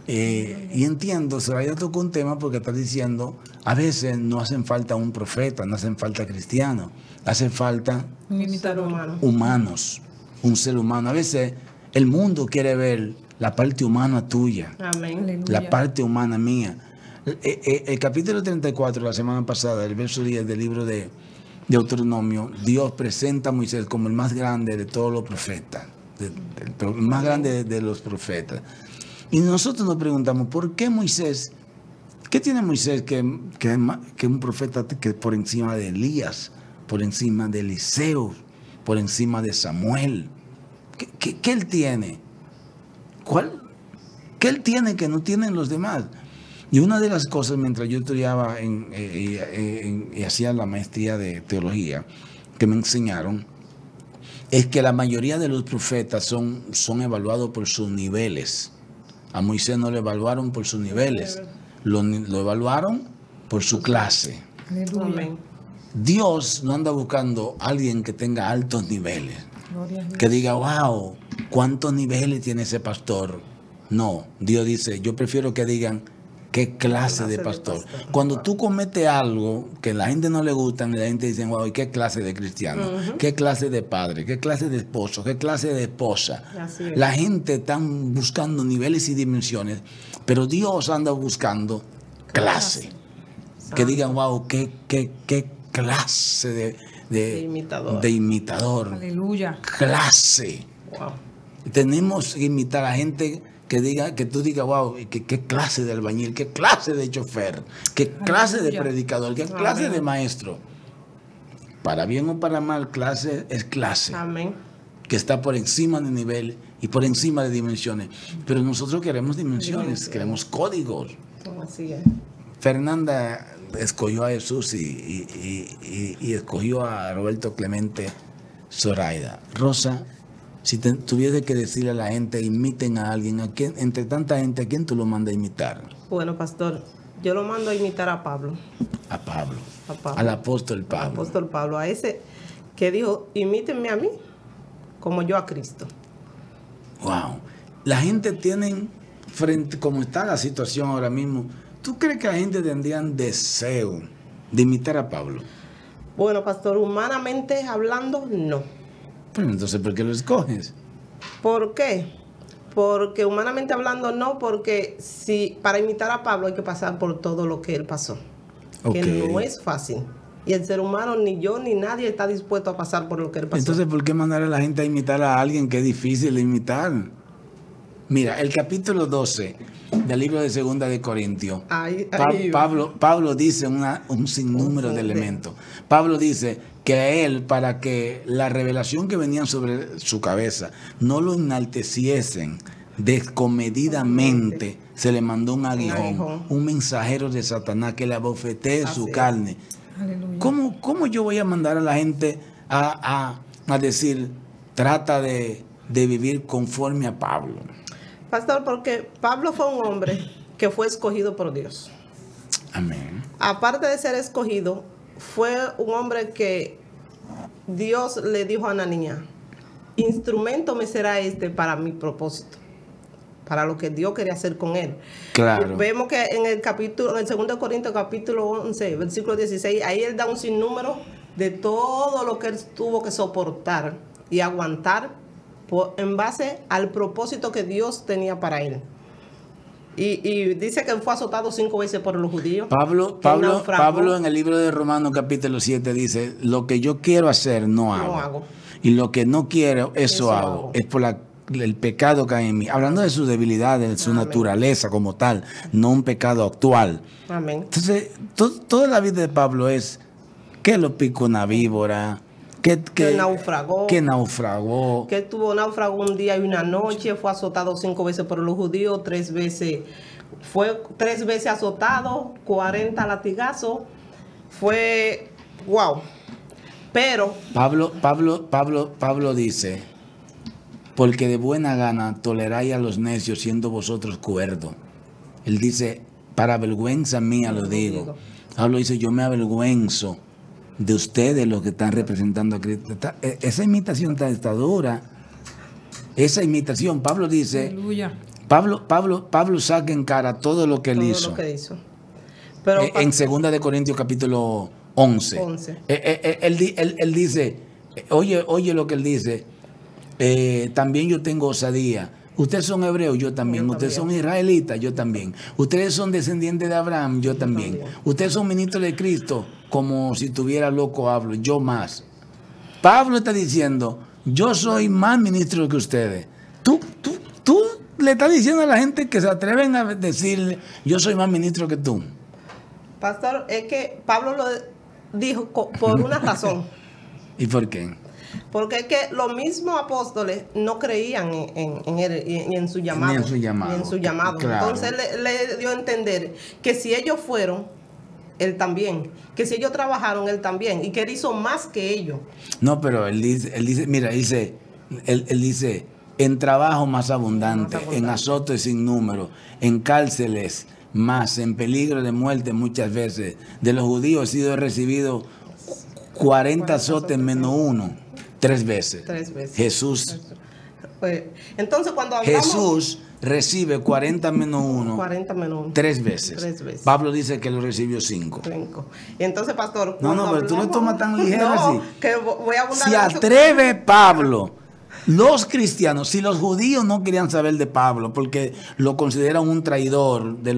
Y entiendo, Zoraida tocó un tema porque está diciendo, a veces no hacen falta un profeta, no hacen falta cristianos, hacen falta humanos. un ser humano. A veces el mundo quiere ver la parte humana tuya, Amén. la parte humana mía. El capítulo 34, la semana pasada, el verso 10 del libro de Deuteronomio, Dios presenta a Moisés como el más grande de todos los profetas, el más grande de los profetas. Y nosotros nos preguntamos, ¿por qué Moisés? ¿Qué tiene Moisés que un profeta que por encima de Elías, por encima de Eliseo, por encima de Samuel? ¿Qué él tiene? ¿Qué él tiene que no tienen los demás? Y una de las cosas, mientras yo estudiaba y hacía la maestría de teología, que me enseñaron, es que la mayoría de los profetas son evaluados por sus niveles. A Moisés no lo evaluaron por sus niveles, lo evaluaron por su clase. Amén. Dios no anda buscando a alguien que tenga altos niveles, que diga, wow, ¿cuántos niveles tiene ese pastor? No, Dios dice, yo prefiero que digan, ¿qué clase de pastor? Cuando tú cometes algo que la gente no le gusta, la gente dice, wow, ¿y qué clase de cristiano? ¿Qué clase de padre? ¿Qué clase de esposo? ¿Qué clase de esposa? La gente está buscando niveles y dimensiones, pero Dios anda buscando clase. Que digan, wow, ¿qué clase de imitador? Aleluya. Clase. Wow. Tenemos que imitar a gente que tú digas, wow, qué clase de albañil, qué clase de chofer, qué clase de predicador, qué clase de maestro. Para bien o para mal, clase es clase. Amén. Que está por encima de nivel y por encima de dimensiones. Pero nosotros queremos dimensiones, queremos códigos. Así es. Fernanda escogió a Jesús y escogió a Roberto Clemente Zoraida. Rosa, si tuviese que decirle a la gente, imiten a alguien, entre tanta gente, ¿a quién tú lo mandas a imitar? Bueno, pastor, yo lo mando a imitar a Pablo. A Pablo. A Pablo. Al apóstol Pablo. Al apóstol Pablo, a ese que dijo, imítenme a mí como yo a Cristo. Wow. La gente tiene, frente como está la situación ahora mismo, ¿tú crees que la gente tendría deseo de imitar a Pablo? Bueno, pastor, humanamente hablando, no. Pero entonces, ¿por qué lo escoges? ¿Por qué? Porque humanamente hablando no, porque si para imitar a Pablo hay que pasar por todo lo que él pasó. Okay. Que no es fácil. Y el ser humano, ni yo ni nadie está dispuesto a pasar por lo que él pasó. Entonces, ¿por qué mandar a la gente a imitar a alguien que es difícil de imitar? Mira, el capítulo 12 del libro de Segunda de Corintios. Pablo dice un sinnúmero de elementos. Pablo dice que a él, para que la revelación que venía sobre su cabeza no lo enalteciesen descomedidamente, se le mandó un aguijón, un mensajero de Satanás que le abofetee su carne. Aleluya. ¿Cómo yo voy a mandar a la gente a decir, trata de vivir conforme a Pablo? Pastor, porque Pablo fue un hombre que fue escogido por Dios. Amén. Aparte de ser escogido, fue un hombre que Dios le dijo a Ananías, instrumento me será este para mi propósito, para lo que Dios quería hacer con él. Claro. Vemos que en el 2 Corintios capítulo 11, versículo 16, ahí él da un sinnúmero de todo lo que él tuvo que soportar y aguantar en base al propósito que Dios tenía para él. Y dice que fue azotado 5 veces por los judíos. Pablo en el libro de Romanos capítulo 7 dice, lo que yo quiero hacer no hago. Y lo que no quiero, eso hago. Es por el pecado que hay en mí. Hablando de sus debilidades, de su Amén. Naturaleza como tal, no un pecado actual. Amén. Entonces, toda la vida de Pablo es que lo picó una víbora, que naufragó, que tuvo náufrago un día y una noche, fue azotado 5 veces por los judíos, 3 veces, fue 3 veces azotado, 40 latigazos, fue wow. Pero Pablo dice, porque de buena gana toleráis a los necios siendo vosotros cuerdos. Él dice, para vergüenza mía lo digo. Pablo dice, yo me avergüenzo de ustedes los que están representando a Cristo. Esa imitación está dura. Esa imitación, Pablo dice, Aleluya. Pablo saca en cara todo lo que él hizo. Lo que hizo. Pero, en 2 de Corintios capítulo 11. Él dice, oye lo que él dice, también yo tengo osadía. Ustedes son hebreos, yo también. Ustedes son israelitas, yo también. Ustedes son descendientes de Abraham, yo también. Ustedes son ministros de Cristo, como si tuviera loco hablo, yo más. Pablo está diciendo, yo soy más ministro que ustedes. Tú le estás diciendo a la gente que se atreven a decirle, yo soy más ministro que tú. Pastor, es que Pablo lo dijo por una razón. ¿Y por qué? Porque es que los mismos apóstoles no creían en él y en su llamado. Ni en su llamado. Claro. Entonces le dio a entender que si ellos fueron, él también. Que si ellos trabajaron, él también. Y que él hizo más que ellos. No, pero él dice, mira, él dice, en trabajo más abundante, en azotes sin número, en cárceles más, en peligro de muerte muchas veces. De los judíos he sido recibido 40 azotes menos uno, 3 veces. 3 veces. Jesús. Pues, entonces cuando hablamos, Jesús recibe 40 menos 1, 3 veces. 3 veces. Pablo dice que lo recibió 5. Y entonces, pastor, No, pero tú lo tomas tan ligero así. Que voy a abundar. Se atreve Pablo. Los cristianos, si los judíos no querían saber de Pablo porque lo consideran un traidor de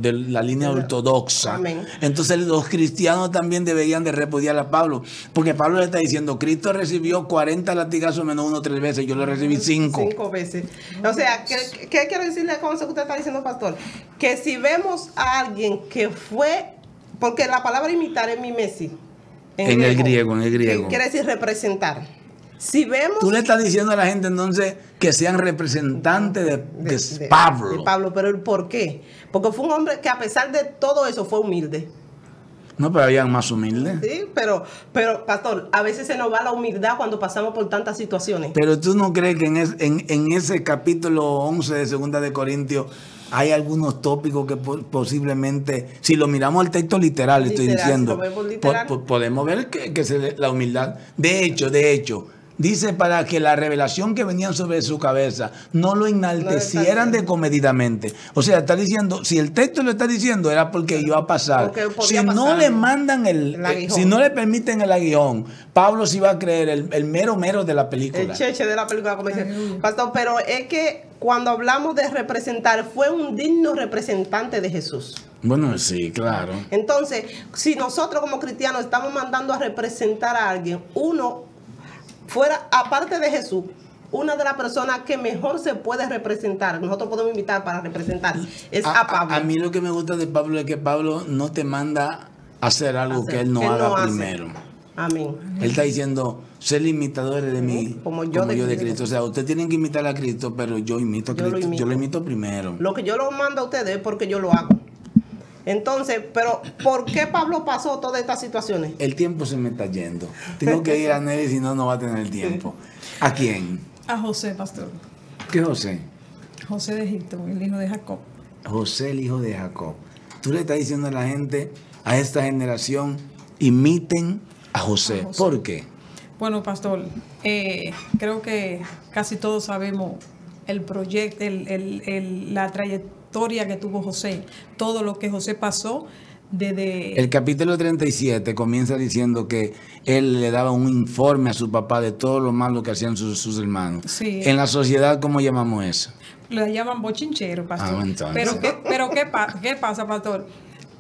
la línea ortodoxa, Amén. Entonces los cristianos también deberían de repudiar a Pablo, porque Pablo le está diciendo, Cristo recibió 40 latigazos menos 1 3 veces, yo lo recibí 5. 5 veces. O sea, ¿qué quiero decirle con eso que usted está diciendo, pastor? Que si vemos a alguien que fue, porque la palabra imitar es mimesi. En el griego. Que quiere decir representar. Si vemos, tú le estás diciendo a la gente entonces que sean representantes de Pablo. De Pablo, pero ¿por qué? Porque fue un hombre que a pesar de todo eso fue humilde. No, pero habían más humildes. Sí, pero pastor, a veces se nos va la humildad cuando pasamos por tantas situaciones. Pero tú no crees que en ese capítulo 11 de 2 de Corintios hay algunos tópicos que posiblemente, si lo miramos al texto literal, estoy diciendo, podemos ver que la humildad. De hecho, dice para que la revelación que venía sobre su cabeza no lo enaltecieran descomedidamente. O sea, está diciendo, si el texto lo está diciendo, era porque iba a pasar. Si no le mandan si no le permiten el aguijón, Pablo sí va a creer el mero de la película. El cheche de la película, como dice. Pastor, pero es que cuando hablamos de representar, fue un digno representante de Jesús. Bueno, sí, claro. Entonces, si nosotros como cristianos estamos mandando a representar a alguien, uno fuera, aparte de Jesús, una de las personas que mejor se puede representar, nosotros podemos invitar para representar, es a Pablo. A mí lo que me gusta de Pablo es que Pablo no te manda a hacer algo que él no haga primero. Amén. Él está diciendo, ser imitadores de mí, como yo de Cristo. O sea, ustedes tienen que imitar a Cristo, pero yo imito a Cristo. Yo lo imito primero. Lo que yo lo mando a ustedes es porque yo lo hago. Entonces, pero ¿por qué Pablo pasó todas estas situaciones? El tiempo se me está yendo. Tengo que ir a Nelly, si no va a tener tiempo. ¿A quién? A José, pastor. ¿Qué José? José de Egipto, el hijo de Jacob. José, el hijo de Jacob. Tú le estás diciendo a la gente, a esta generación, imiten a José. ¿Por qué? Bueno, pastor, creo que casi todos sabemos el proyecto, la trayectoria que tuvo José, todo lo que José pasó desde... El capítulo 37 comienza diciendo que él le daba un informe a su papá de todo lo malo que hacían sus hermanos. Sí. En la sociedad, ¿cómo llamamos eso? Lo llaman bochinchero, pastor. Entonces. Pero ¿qué pasa, pastor?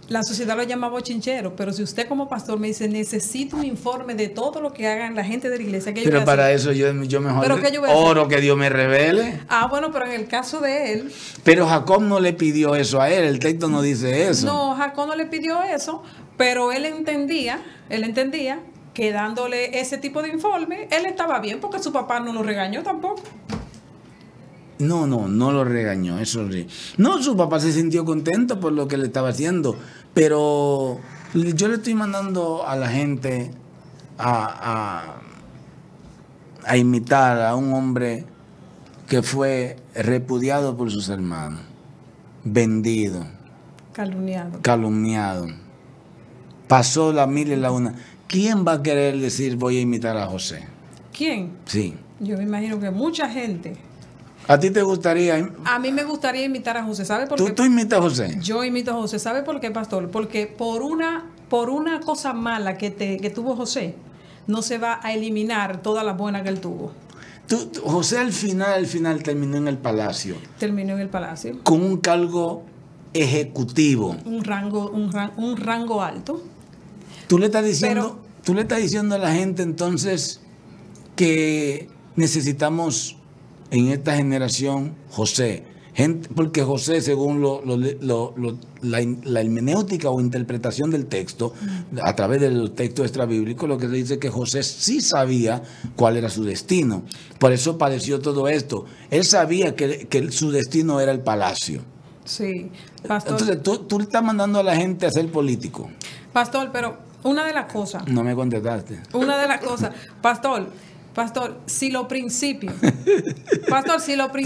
La sociedad lo llama bochinchero, pero si usted como pastor me dice, necesito un informe de todo lo que hagan la gente de la iglesia, ¿qué yo voy a para hacer? eso yo mejor ¿Pero oro que Dios me revele. Bueno, pero en el caso de él... Pero Jacob no le pidió eso a él, el texto no dice eso. No, Jacob no le pidió eso, pero él entendía que dándole ese tipo de informe, él estaba bien, porque su papá no lo regañó tampoco. No lo regañó, eso sí. No, su papá se sintió contento por lo que le estaba haciendo, pero yo le estoy mandando a la gente a imitar a un hombre que fue repudiado por sus hermanos, vendido, calumniado, pasó la mil y la una. ¿Quién va a querer decir voy a imitar a José? ¿Quién? Sí. Yo me imagino que mucha gente. ¿A ti te gustaría? A mí me gustaría imitar a José. ¿Sabe por qué? ¿Tú imitas a José? Yo imito a José. ¿Sabe por qué, pastor? Porque por una cosa mala que tuvo José, no se va a eliminar toda la buena que él tuvo. José al final terminó en el palacio. Terminó en el palacio. Con un cargo ejecutivo. Un rango alto. Tú le estás diciendo a la gente entonces que necesitamos en esta generación José. Porque José, según la hermenéutica o interpretación del texto, a través de los textos extrabíblicos, lo que se dice es que José sí sabía cuál era su destino. Por eso padeció todo esto. Él sabía que su destino era el palacio. Sí, pastor. Entonces, tú le estás mandando a la gente a ser político. Pastor, pero una de las cosas. No me contestaste. Una de las cosas. Pastor, si los principios. Tú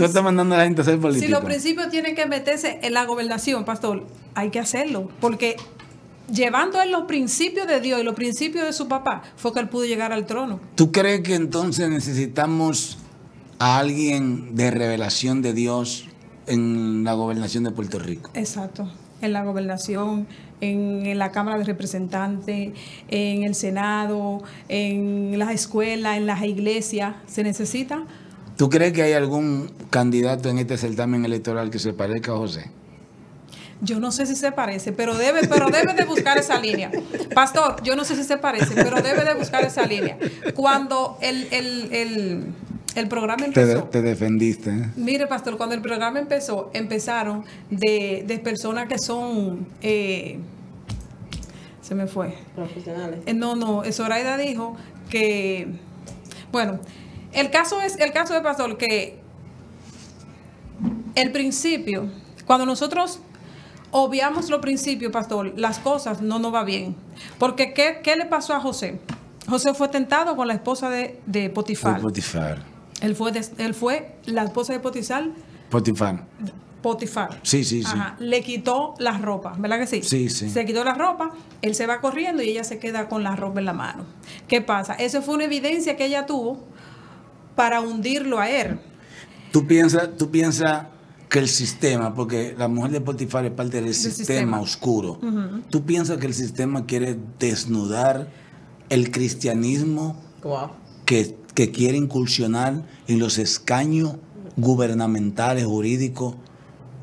estás mandando a la gente a ser político. Si los principios tienen que meterse en la gobernación, pastor, hay que hacerlo. Porque llevando él los principios de Dios y los principios de su papá, fue que él pudo llegar al trono. ¿Tú crees que entonces necesitamos a alguien de revelación de Dios en la gobernación de Puerto Rico? Exacto. En la gobernación, en la Cámara de Representantes, en el Senado, en las escuelas, en las iglesias, se necesita. ¿Tú crees que hay algún candidato en este certamen electoral que se parezca a José? Yo no sé si se parece, pero debe de buscar esa línea. Pastor, yo no sé si se parece, pero debe de buscar esa línea. Cuando el programa empezó. Te defendiste. Mire, pastor, cuando el programa empezaron de personas que son se me fue. Profesionales. No, Zoraida dijo que, bueno, el caso de pastor que el principio, cuando nosotros obviamos los principios, pastor, las cosas no nos va bien. Porque ¿qué le pasó a José? José fue tentado con la esposa de Potifar. Él fue la esposa de Potifar. Sí. Ajá. Le quitó la ropa, ¿verdad que sí? Sí. Se quitó la ropa, él se va corriendo y ella se queda con la ropa en la mano. ¿Qué pasa? Eso fue una evidencia que ella tuvo para hundirlo a él. ¿Tú piensas que el sistema, porque la mujer de Potifar es parte del sistema oscuro, ¿tú piensas que el sistema quiere desnudar el cristianismo que quiere incursionar en los escaños gubernamentales, jurídicos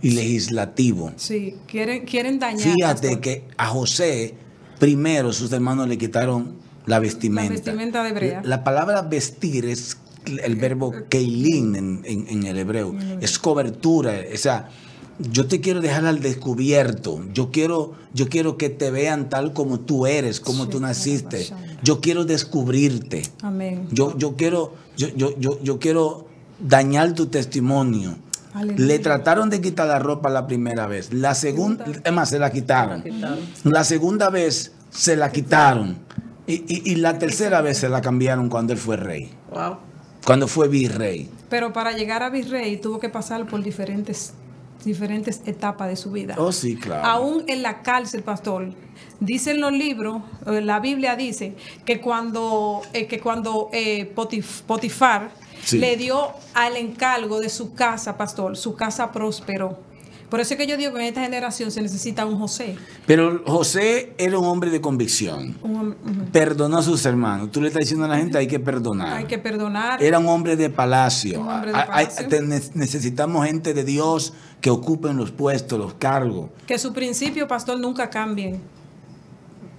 y legislativos? Sí, quieren dañar. Fíjate que a José, primero sus hermanos le quitaron la vestimenta. La vestimenta de hebrea. La palabra vestir es el verbo keilin en el hebreo. Es cobertura. O sea, yo te quiero dejar al descubierto. Yo quiero que te vean tal como tú eres, como tú naciste. Yo quiero descubrirte. Amén. Yo quiero dañar tu testimonio. Aleluya. Le trataron de quitar la ropa la primera vez. La segunda, es más, se la quitaron. La segunda vez se la quitaron. Y la tercera vez se la cambiaron cuando él fue rey. Wow. Cuando fue virrey. Pero para llegar a virrey tuvo que pasar por diferentes etapas de su vida. Oh, sí, claro. Aún en la cárcel, pastor, dicen los libros, la Biblia dice que cuando Potifar le dio al encargo de su casa, pastor, su casa prosperó. Por eso es que yo digo que en esta generación se necesita un José. Pero José era un hombre de convicción. Perdonó a sus hermanos. Tú le estás diciendo a la gente hay que perdonar. Hay que perdonar. Era un hombre de palacio. Necesitamos gente de Dios que ocupen los puestos, los cargos. Que su principio, pastor, nunca cambien.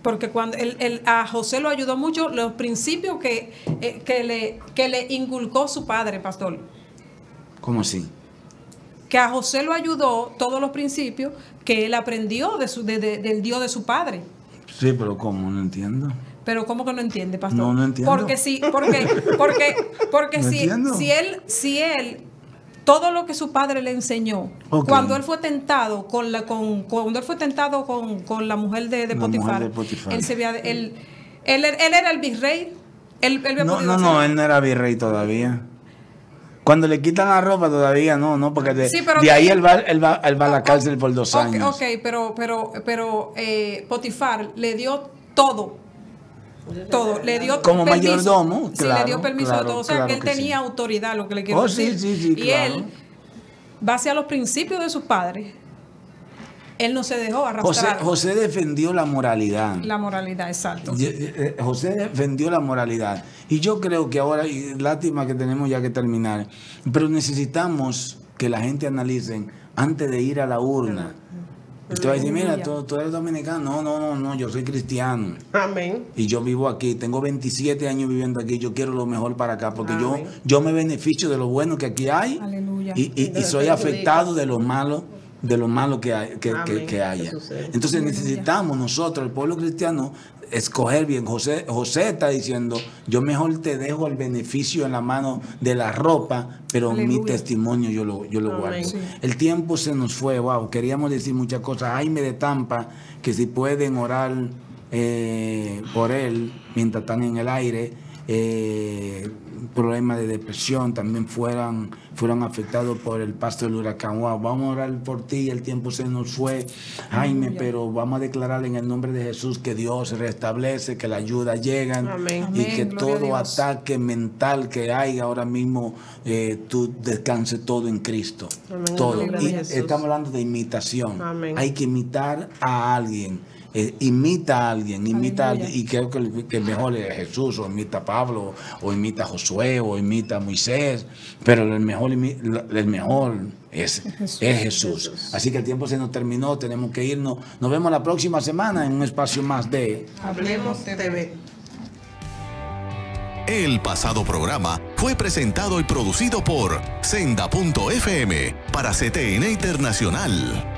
Porque cuando a José lo ayudó mucho los principios que le inculcó su padre, pastor. ¿Cómo así? Que a José lo ayudó todos los principios que él aprendió del Dios de su padre. Sí, pero ¿cómo? No entiendo. Pero ¿cómo que no entiende, pastor? No entiendo. Porque no si él todo lo que su padre le enseñó, okay, cuando él fue tentado con la mujer de Potifar, él era el virrey. Él no, él no era virrey todavía. Cuando le quitan la ropa todavía no, porque de ahí él va a la cárcel por 2 años. Ok, pero Potifar le dio todo. Le dio como permiso, mayordomo, claro, le dio permiso a todo. O sea, que él tenía autoridad, lo que le quiero decir. Sí, y él, base a los principios de sus padres, Él no se dejó arrastrar. José defendió la moralidad. La moralidad, exacto. José defendió la moralidad. Y yo creo que ahora, y lástima que tenemos ya que terminar, pero necesitamos que la gente analice antes de ir a la urna. Y tú vas a decir, mira, tú eres dominicano. No, yo soy cristiano. Amén. Y yo vivo aquí, tengo 27 años viviendo aquí, yo quiero lo mejor para acá, porque yo me beneficio de lo bueno que aquí hay. Aleluya. Y soy afectado de lo malo que haya. Entonces necesitamos nosotros, el pueblo cristiano, escoger bien. José está diciendo, yo mejor te dejo el beneficio en la mano de la ropa, pero mi testimonio yo lo guardo. Sí. El tiempo se nos fue, wow, queríamos decir muchas cosas. Jaime de Tampa, que si pueden orar por él mientras están en el aire, problemas de depresión también fueron afectados por el paso del huracán. Wow, vamos a orar por ti, el tiempo se nos fue, Jaime, pero vamos a declarar en el nombre de Jesús que Dios restablece, que la ayuda llega y que todo ataque mental que hay ahora mismo, tú descanses todo en Cristo. Amén. Todo. Y estamos hablando de imitación. Amén. Hay que imitar a alguien. Imita a alguien, y creo que el mejor es Jesús, o imita a Pablo, o imita a Josué, o imita a Moisés, pero el mejor es Jesús. Así que el tiempo se nos terminó, tenemos que irnos. Nos vemos la próxima semana en un espacio más de Hablemos TV. El pasado programa fue presentado y producido por Senda.fm para CTN Internacional.